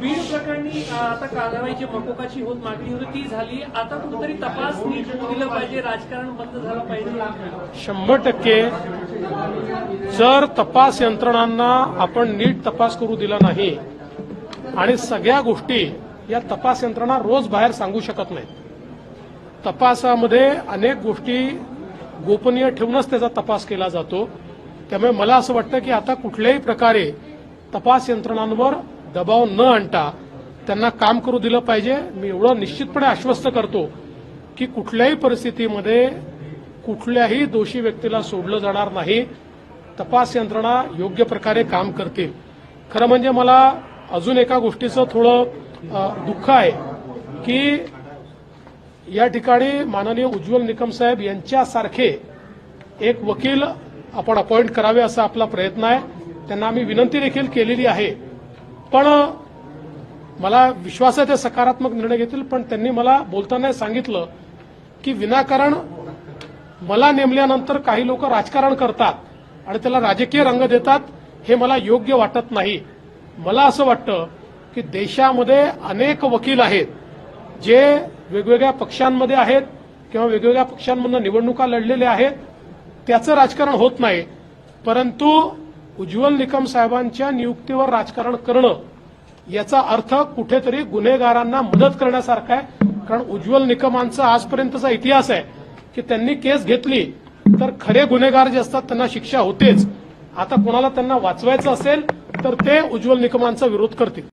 बीड प्रकरणी आता कारवाईची मकोकाची होत मागणी होती ती झाली, आता कुठेतरी तपास नीट दिलं पाहिजे, राजकारण बंद झालं पाहिजे. 100% जर तपास यंत्रणांना आपण नीट तपास करू दिला नाही आणि सगळ्या गोष्टी या तपास यंत्रणा रोज बाहेर सांगू शकत नाहीत. तपासामध्ये अनेक गोष्टी गोपनीय ठेवूनच त्याचा तपास केला जातो. त्यामुळे मला असं वाटतं की आता कुठल्याही प्रकारे तपास यंत्रणांवर दबाव न आणता त्यांना काम करू दिलं पाहिजे. मी एवढं निश्चितपणे आश्वस्त करतो की कुठल्याही परिस्थितीमध्ये कुठल्याही दोषी व्यक्तीला सोडलं जाणार नाही. तपास यंत्रणा योग्य प्रकारे काम करतील. खरं म्हणजे मला अजून एका गोष्टीचं थोडं दुःख आहे की या ठिकाणी माननीय उज्ज्वल निकम साहेब यांच्यासारखे एक वकील आपण अपॉइंट करावे असा आपला प्रयत्न आहे. त्यांना आम्ही विनंती देखील केलेली आहे. पण मला विश्वास आहे ते सकारात्मक निर्णय घेतील. पण त्यांनी मला बोलताना सांगितलं की विनाकारण मला नेमल्यानंतर काही लोक राजकारण करतात आणि त्याला राजकीय रंग देतात, हे मला योग्य वाटत नाही. मला असं वाटतं की देशामध्ये अनेक वकील आहेत जे वेगवेगळ्या पक्षांमध्ये आहेत किंवा वेगवेगळ्या पक्षांमधून निवडणुका लढलेल्या आहेत. त्याचं राजकारण होत नाही, परंतु उज्ज्वल निकम साहेबांच्या नियुक्तीवर राजकारण करणं याचा अर्थ कुठेतरी गुन्हेगारांना मदत करण्यासारखा आहे. कारण उज्ज्वल निकमांचा आजपर्यंतचा इतिहास आहे की त्यांनी केस घेतली तर खरे गुन्हेगार जे असतात त्यांना शिक्षा होतेच. आता कोणाला त्यांना वाचवायचं असेल तर ते उज्ज्वल निकमांचा विरोध करतील.